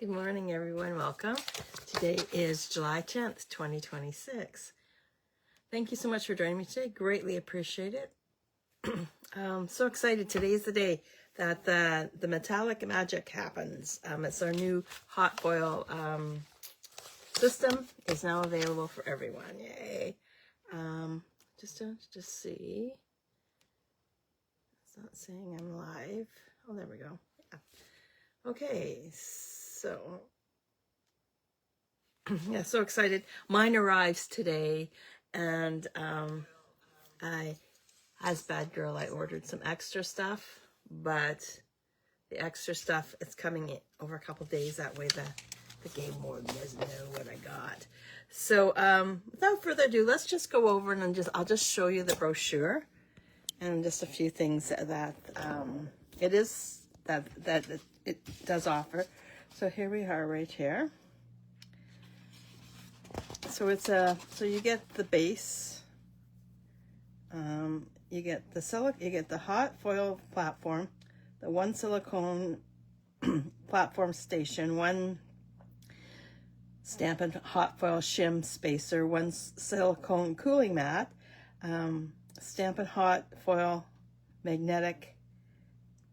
Good morning, everyone. Welcome. Today is July 10th, 2026. Thank you so much for joining me today. Greatly appreciate it. So excited. Today is the day that the metallic magic happens. It's our new hot foil system. Is now available for everyone. Yay. Just see. It's not saying I'm live. Oh, there we go. Yeah. Okay, so yeah, so excited. Mine arrives today, and as bad girl, I ordered some extra stuff, but the extra stuff it's coming in over a couple days. That way, the game warden doesn't know what I got. So without further ado, let's just go over and I'll just show you the brochure and just a few things that it does offer. So here we are right here. So so you get the base, you get the hot foil platform, the one silicone platform station, one Stampin' hot foil shim spacer, one silicone cooling mat, Stampin' hot foil magnetic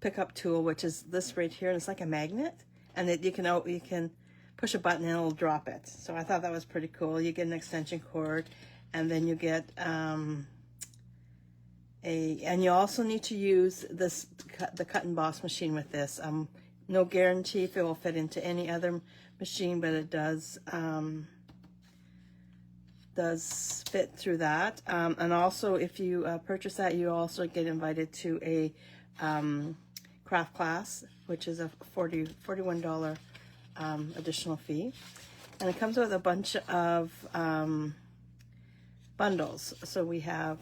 pickup tool, which is this right here, and it's like a magnet, and you can push a button and it'll drop it. So I thought that was pretty cool. You get an extension cord, and then you get and you also need to use the cut and emboss machine with this. No guarantee if it will fit into any other machine, but it does fit through that. And also, if you purchase that, you also get invited to a craft class, which is a $41 additional fee, and it comes with a bunch of bundles. So we have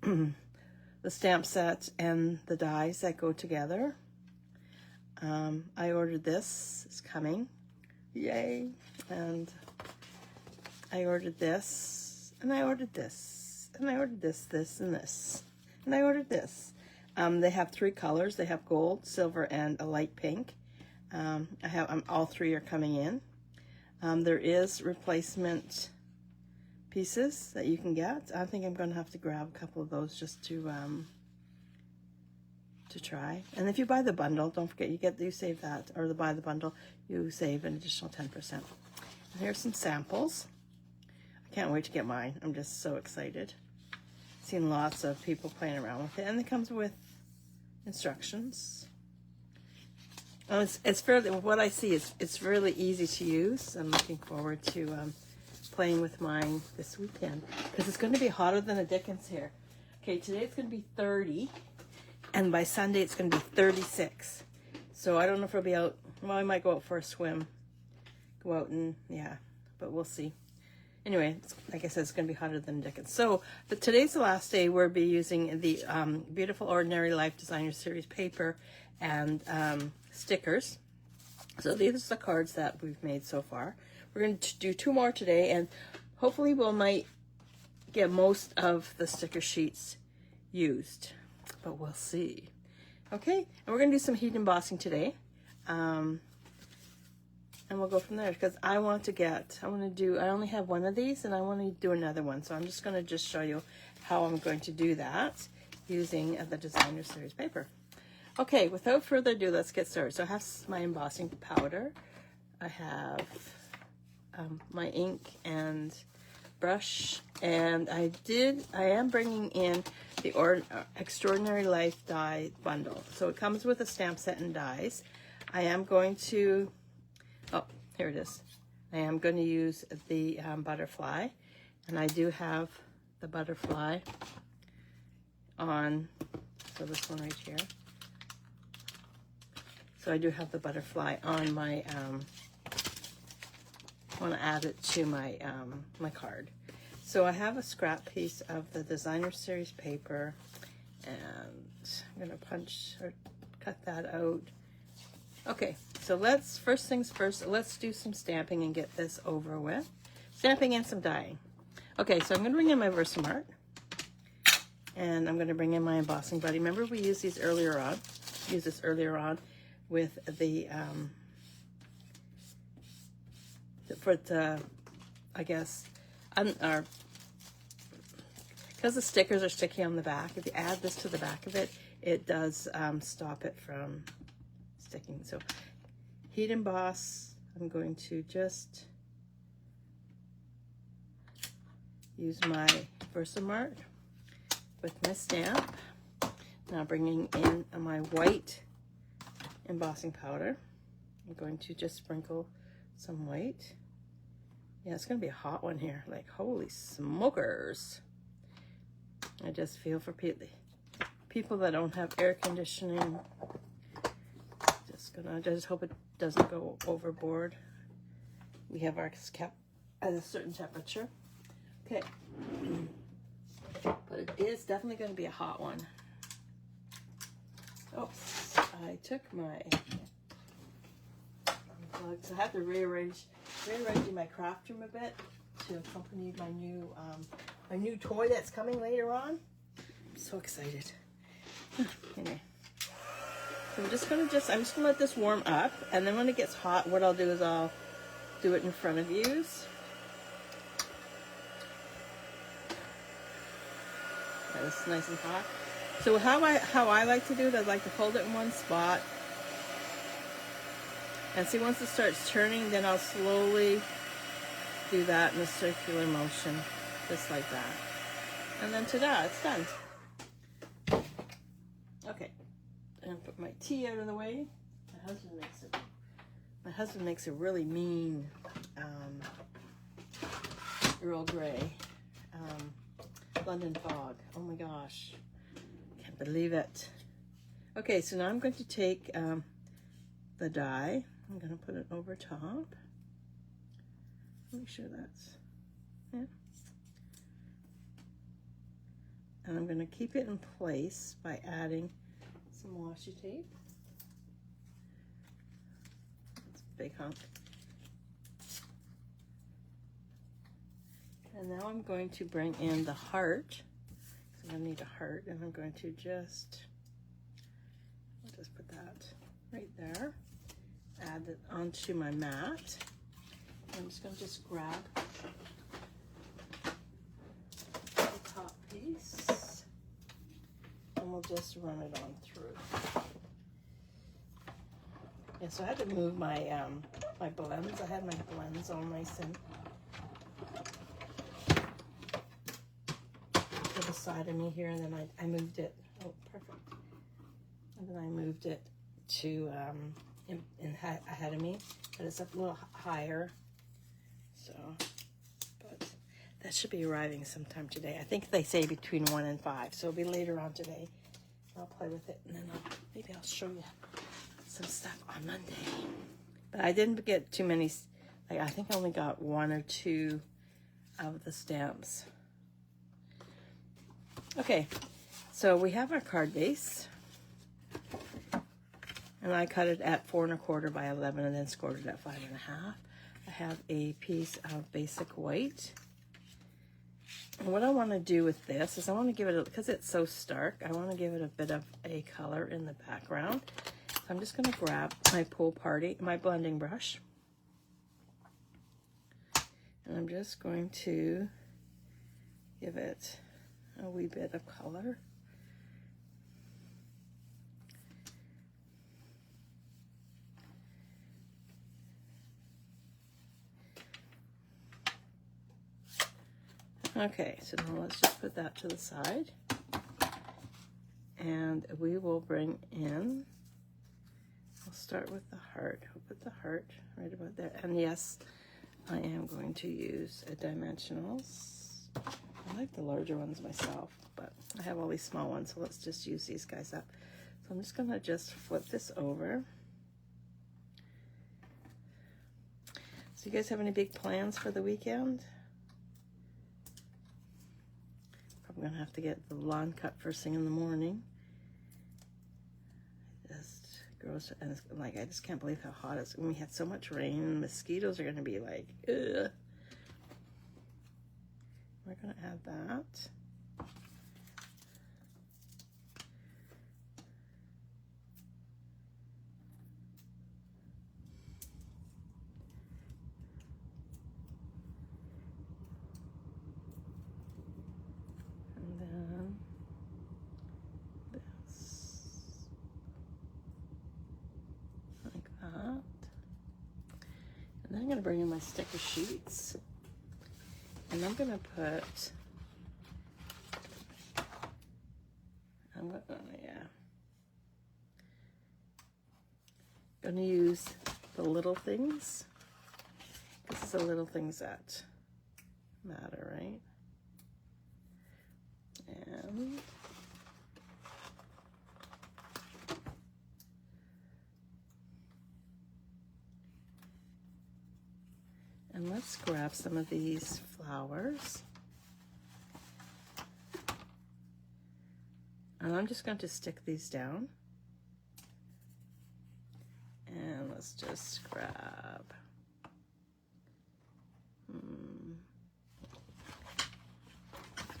the stamp set and the dies that go together. I ordered this. It's coming. Yay. And I ordered this, and I ordered this, and I ordered this, and this, and I ordered this. They have 3 colors. They have gold, silver, and a light pink. All 3 are coming in. There is replacement pieces that you can get. I think I'm going to have to grab a couple of those just to try. And if you buy the bundle, don't forget you save that, or buy the bundle, you save an additional 10%. And here's some samples. I can't wait to get mine. I'm just so excited. Seen lots of people playing around with it, and it comes with instructions. It's fairly, what I see is it's really easy to use. I'm looking forward to playing with mine this weekend, because it's going to be hotter than a Dickens here. Okay, today it's going to be 30, and by Sunday it's going to be 36. So I don't know if I'll be out. Well, I might go out for a swim, go out and but we'll see. Anyway, like I said, it's going to be hotter than Dickens. So today's the last day. We'll be using the Beautiful Ordinary Life Designer Series paper and stickers. So these are the cards that we've made so far. We're going to do 2 more today, and hopefully might get most of the sticker sheets used, but we'll see. Okay, and we're going to do some heat embossing today. And we'll go from there, because I only have one of these, and I want to do another one. So I'm just going to show you how I'm going to do that using the Designer Series paper. Okay, without further ado, let's get started. So I have my embossing powder. I have my ink and brush, and I am bringing in the Extraordinary Life die bundle. So it comes with a stamp set and dies. I am going to here it is. I am going to use the butterfly, and I do have the butterfly on, so this one right here. So I do have the butterfly on my, I want to add it to my, my card. So I have a scrap piece of the Designer Series paper, and I'm going to cut that out. Okay, so first things first, let's do some stamping and get this over with. Stamping and some dyeing. Okay, so I'm going to bring in my Versamark, and I'm going to bring in my embossing buddy. Remember, we used these earlier on. Used this earlier on with the for it to, I guess, or because the stickers are sticky on the back, if you add this to the back of it, it does stop it from sticking. So heat emboss, I'm going to just use my Versamark with my stamp. Now bringing in my white embossing powder. I'm going to just sprinkle some white. Yeah, it's going to be a hot one here. Like, holy smokers. I just feel for people that don't have air conditioning. Just hope it doesn't go overboard. We have ours kept at a certain temperature. Okay. But it is definitely going to be a hot one. Oops, I took my unplugged. So I have to rearranging my craft room a bit to accompany my new toy that's coming later on. I'm so excited. Anyway, so I'm just gonna let this warm up, and then when it gets hot, what I'll do is I'll do it in front of yous. It's nice and hot. So how I like to do it, I like to hold it in one spot, and see, once it starts turning, then I'll slowly do that in a circular motion, just like that. And then ta-da, it's done. Okay, and put my tea out of the way. My husband makes a really mean Earl Grey London Fog. Oh my gosh, can't believe it. Okay, so now I'm going to take the dye. I'm going to put it over top. Make sure that's, yeah. And I'm going to keep it in place by adding some washi tape. It's a big hunk. And now I'm going to bring in the heart. So I need a heart, and I'm going to I'll just put that right there. Add it onto my mat. I'm just going to grab the top piece, and we'll just run it on through. Yeah, so I had to move my my blends. I had my blends all nice and to the side of me here, and then I moved it. Oh, perfect. And then I moved it to ahead of me, but it's up a little higher. So, but that should be arriving sometime today. I think they say between 1 and 5, so it'll be later on today. I'll play with it, and then maybe I'll show you some stuff on Monday. But I didn't get too many. Like, I think I only got 1 or 2 of the stamps. Okay, so we have our card base, and I cut it at 4 1/4 by 11, and then scored it at 5 1/2. I have a piece of basic white. And what I want to do with this is I want to give it, because it's so stark, I want to give it a bit of a color in the background. So I'm just going to grab my blending brush. And I'm just going to give it a wee bit of color. Okay, so now let's just put that to the side. And we will bring in, we'll start with the heart. We'll put the heart right about there. And yes, I am going to use a dimensionals. I like the larger ones myself, but I have all these small ones, so let's just use these guys up. So I'm just gonna just flip this over. So you guys have any big plans for the weekend? I'm gonna have to get the lawn cut first thing in the morning. Just gross, and it's like, I just can't believe how hot it's. When we had so much rain, mosquitoes are gonna be like, ugh. We're gonna add that. I'm gonna bring in my sticker sheets, and I'm gonna put, gonna use the little things. This is the little things that matter, right? And let's grab some of these flowers. And I'm just going to stick these down. And let's just grab. I'm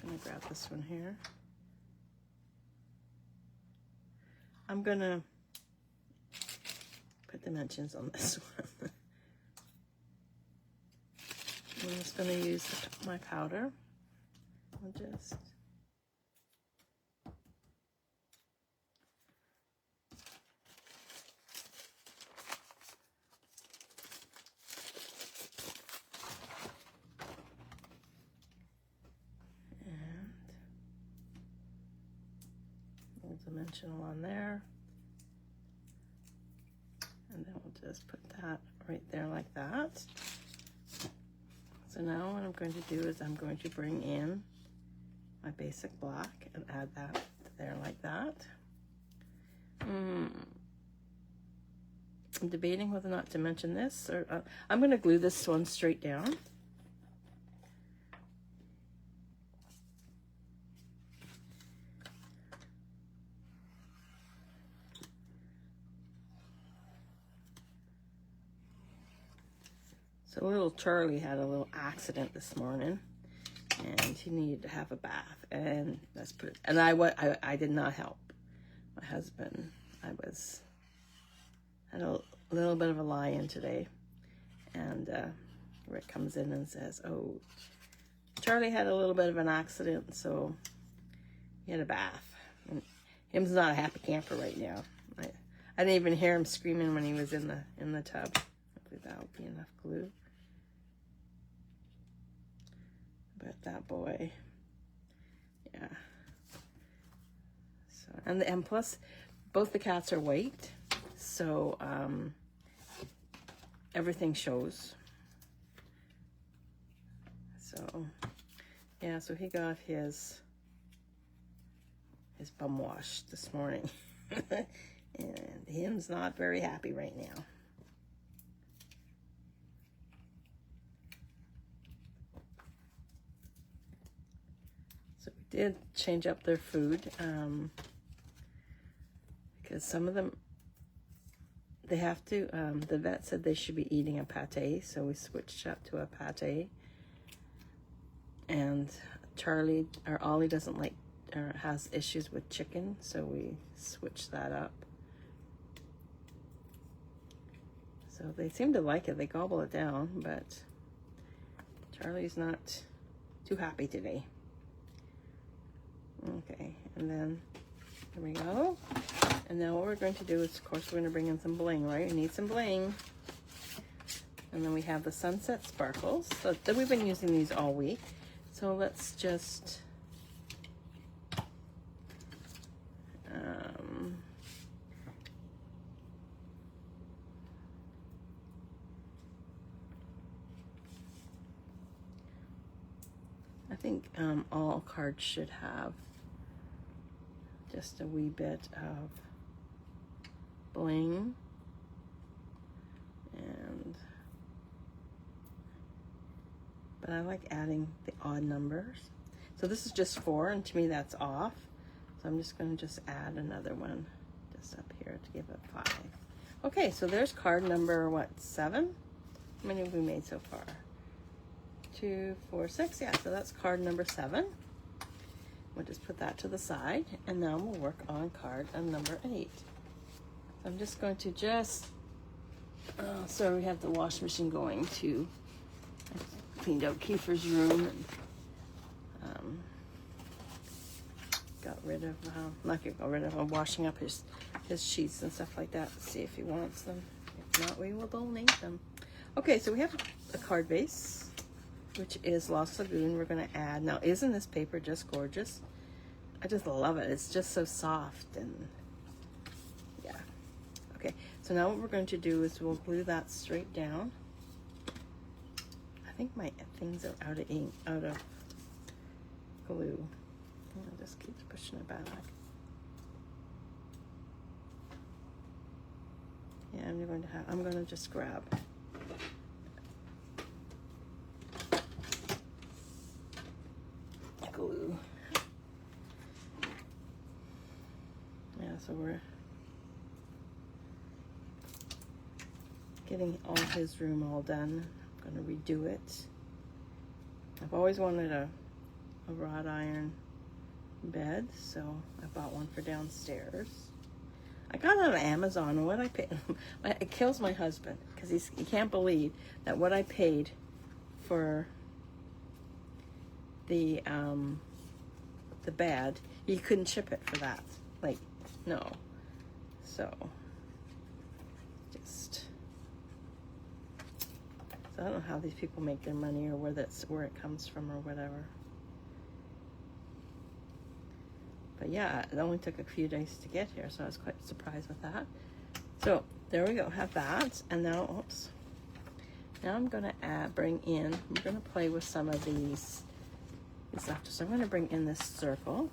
going to grab this one here. I'm going to put dimensions on this one. I'm just going to use my powder. I'll just dimensional on there, and then we'll just put that right there like that. So now what I'm going to do is I'm going to bring in my basic black and add that there like that. I'm debating whether or not to mention this, or I'm going to glue this one straight down. So little Charlie had a little accident this morning, and he needed to have a bath. And let's put it. And I did not help my husband. Had a little bit of a lie-in today, and Rick comes in and says, "Oh, Charlie had a little bit of an accident, so he had a bath." And him's not a happy camper right now. I didn't even hear him screaming when he was in the tub. Hopefully that will be enough glue. But that boy, yeah. So and plus, both the cats are white, so everything shows. So yeah, so he got his bum washed this morning, and him's not very happy right now. Did change up their food because some of them, they have to, the vet said they should be eating a pate, so we switched up to a pate. And Charlie, or Ollie, doesn't like, or has issues with chicken, so we switched that up. So they seem to like it, they gobble it down, but Charlie's not too happy today. Okay, and then here we go. And now what we're going to do is, of course, we're going to bring in some bling, right? We need some bling. And then we have the Sunset Sparkles. So we've been using these all week. So let's just I think all cards should have just a wee bit of bling, but I like adding the odd numbers. So this is just 4, and to me that's off. So I'm just going to just add another one just up here to give it 5. Okay, so there's card number, what, 7? How many have we made so far? 2, 4, 6. Yeah, so that's card number 7. We'll just put that to the side, and now we'll work on card number 8. So I'm just going to so we have the wash machine going to, I cleaned out Kiefer's room and got rid of, I'm washing up his sheets and stuff like that to see if he wants them. If not, we will donate them. Okay, so we have a card base, which is Lost Lagoon. We're going to add. Now, isn't this paper just gorgeous? I just love it. It's just so soft and yeah. Okay, so now what we're going to do is we'll glue that straight down. I think my things are out of ink, out of glue. I'll just keep pushing it back. Yeah, I'm going to just grab glue. Yeah, so we're getting all his room all done. I'm going to redo it. I've always wanted a wrought iron bed, so I bought one for downstairs. I got it on Amazon, and what I paid, it kills my husband, because he can't believe that what I paid for the bed, he couldn't ship it for that. Like, no. So I don't know how these people make their money, or where it comes from, or whatever. But yeah, it only took a few days to get here, so I was quite surprised with that. So there we go, have that. And now, oops. Now I'm gonna we're gonna play with some of these after. So I'm gonna bring in this circle,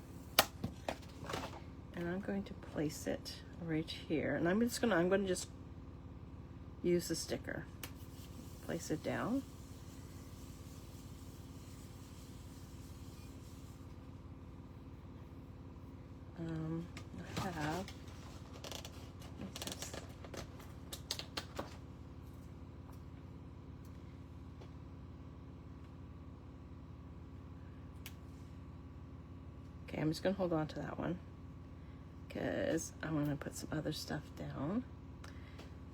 and I'm going to place it right here. And I'm gonna just use the sticker. Place it down. Okay, I'm just gonna hold on to that one because I want to put some other stuff down.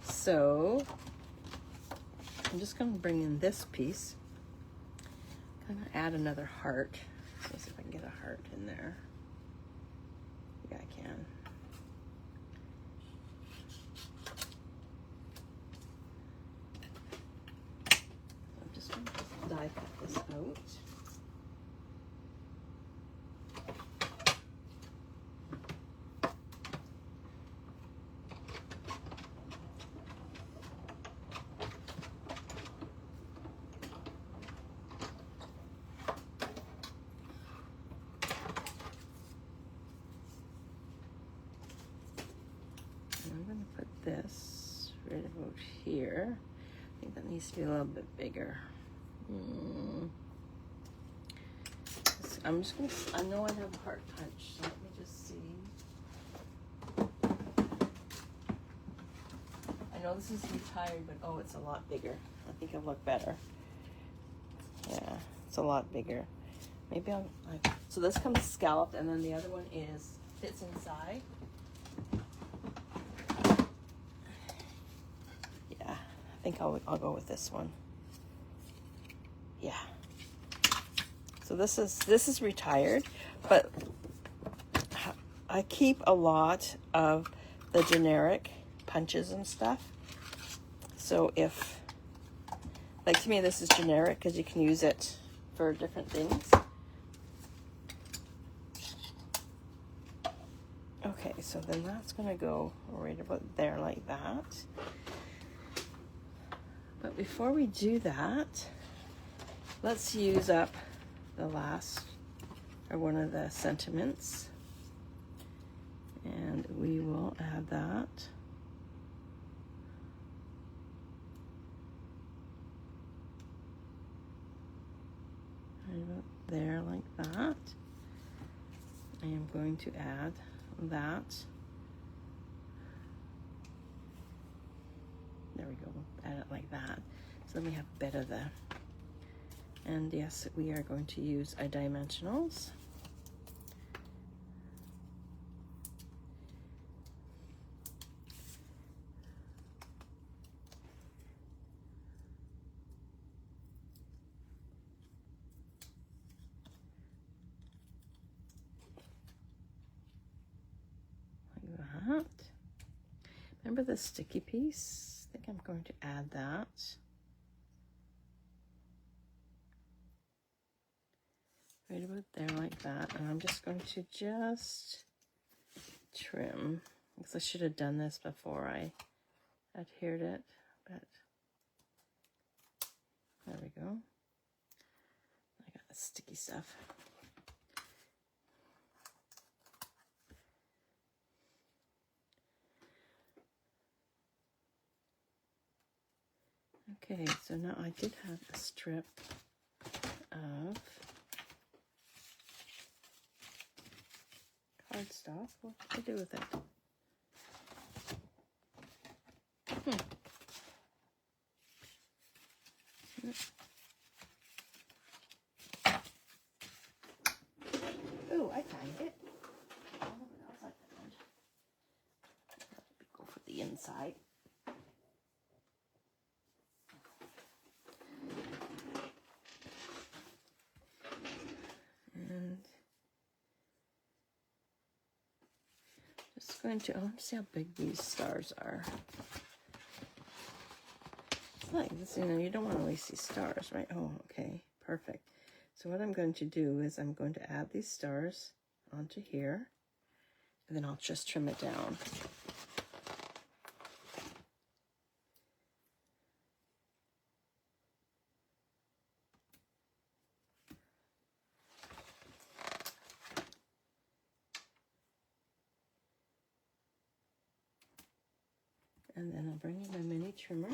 So I'm just gonna bring in this piece. I'm gonna add another heart. Let's see if I can get a heart in there. Yeah, I can. I'm just gonna die cut this out. I'm going to put this right about here. I think that needs to be a little bit bigger. I'm just going to, I know I have a heart punch, so let me just see. I know this is retired, but oh, it's a lot bigger. I think it'll look better. Yeah, it's a lot bigger. Maybe so this comes scalloped, and then the other one fits inside. I think I'll go with this one. Yeah. So this is retired, but I keep a lot of the generic punches and stuff. So if, like, to me this is generic because you can use it for different things. Okay, so then that's gonna go right about there like that. But before we do that, let's use up the last, or one of the sentiments. And we will add that. Right about there like that. I am going to add that. There we go, add it like that. So then we have a bit of the, and yes, we are going to use our dimensionals. Like that. Remember the sticky piece? I think I'm going to add that. right about there like that. And I'm just going to trim, because I should have done this before I adhered it, but there we go. I got the sticky stuff. Okay, so now I did have a strip of cardstock. What did I do with it? Oh, I found it. Oh, what else I found? Go for the inside. And just going to, I want to see how big these stars are. It's like this, you know, you don't want to waste these stars, right? Oh, okay, perfect. So what I'm going to do is I'm going to add these stars onto here, and then I'll just trim it down. And then I'll bring in my mini trimmer.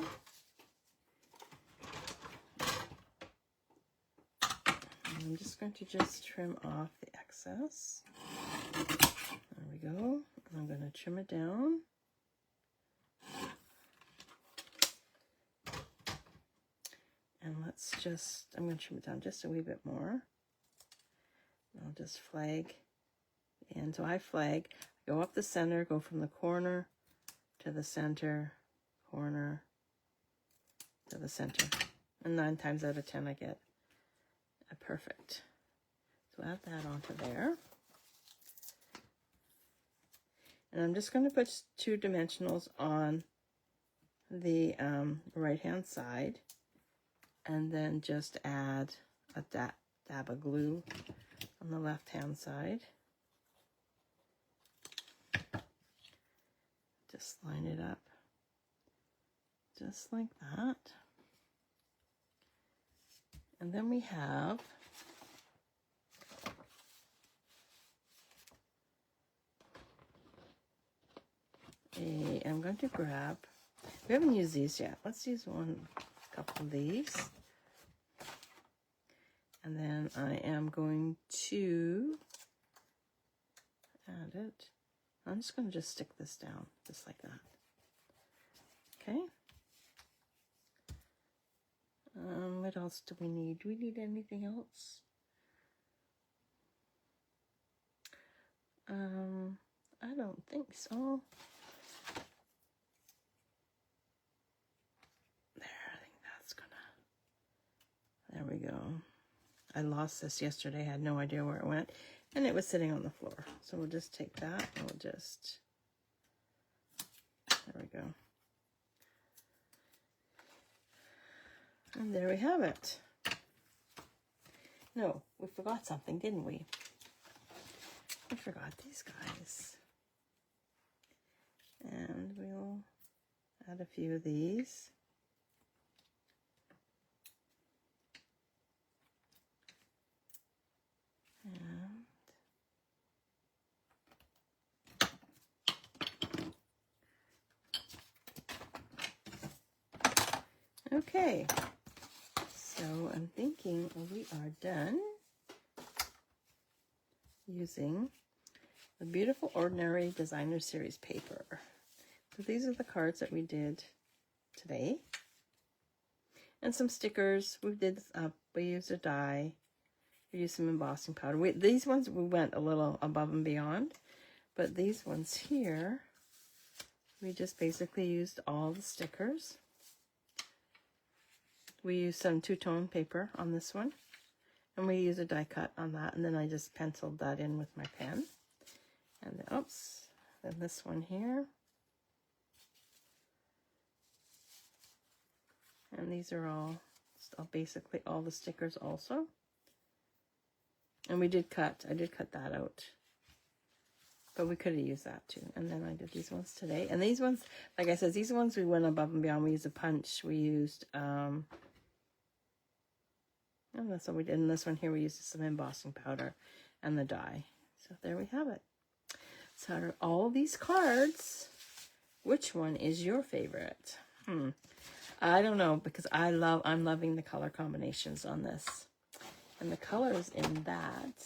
And I'm just going to trim off the excess. There we go. And I'm going to trim it down. And I'm going to trim it down just a wee bit more. I'll just flag. And so I flag, go up the center, go from the corner to the center, corner to the center. And 9 times out of 10 I get a perfect. So add that onto there. And I'm just going to put 2 dimensionals on the right hand side, and then just add a dab of glue on the left hand side. Just line it up just like that. And then we have I'm going to grab, we haven't used these yet. Let's use a couple of these. And then I am going to add it. I'm just going to stick this down, just like that. Okay. What else do we need? Do we need anything else? I don't think so. There, I think that's gonna, there we go. I lost this yesterday, I had no idea where it went, and it was sitting on the floor. So we'll just take that and we'll just, there we go. And there we have it. No, we forgot something, didn't we? We forgot these guys. And we'll add a few of these. And okay, so I'm thinking we are done using the Beautiful Ordinary Designer Series paper. So these are the cards that we did today. And some stickers. We used a die. We used some embossing powder. These ones we went a little above and beyond. But these ones here, we just basically used all the stickers. We used some two-tone paper on this one. And we used a die cut on that. And then I just penciled that in with my pen. And then, oops, then this one here. And these are all basically all the stickers also. And I did cut that out. But we could have used that too. And then I did these ones today. And these ones, like I said, these ones we went above and beyond. We used a punch. We used, and that's what we did. And this one here, we used some embossing powder and the die. So there we have it. So out of all these cards, which one is your favorite? I don't know, because I'm loving the color combinations on this. And the colors in that.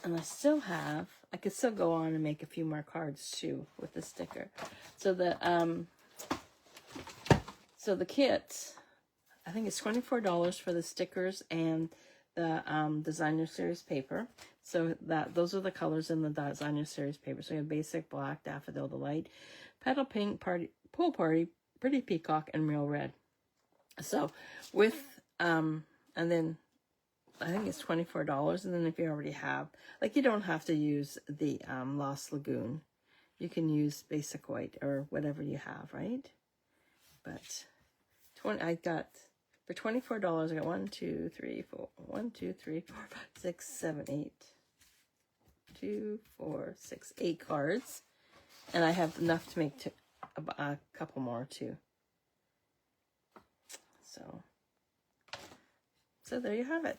And I could still go on and make a few more cards too with the sticker. So the kit, I think it's $24 for the stickers and the designer series paper. So those are the colors in the designer series paper. So you have basic black, daffodil delight, petal pink, pool party, pretty peacock, and real red. So with and then I think it's $24. And then if you already have, like, you don't have to use the Lost Lagoon. You can use basic white or whatever you have, right? But I got for $24. I got 1, 2, 3, 4, 1, 2, 3, 4, 5, 6, 7, 8. 2, 4, 6, 8 cards, and I have enough to make a couple more too. So there you have it.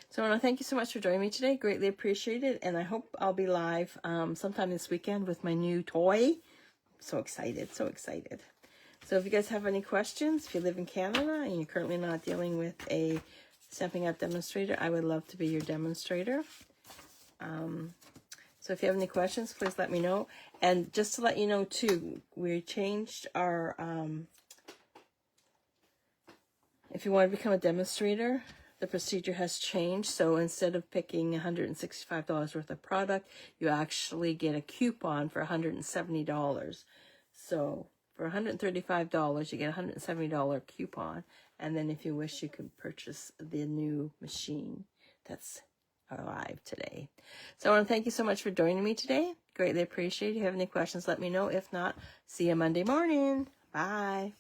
So I want to thank you so much for joining me today. Greatly appreciate it, and I hope I'll be live sometime this weekend with my new toy. So excited, so excited. So if you guys have any questions, if you live in Canada and you're currently not dealing with a Stampin' Up! Demonstrator, I would love to be your demonstrator. So if you have any questions, please let me know. And just to let you know too, we changed our, if you want to become a demonstrator, the procedure has changed. So instead of picking $165 worth of product, you actually get a coupon for $170. So for $135, you get a $170 coupon. And then if you wish, you can purchase the new machine that's arrived today. So I want to thank you so much for joining me today. Greatly appreciate it. If you have any questions, let me know. If not, see you Monday morning. Bye.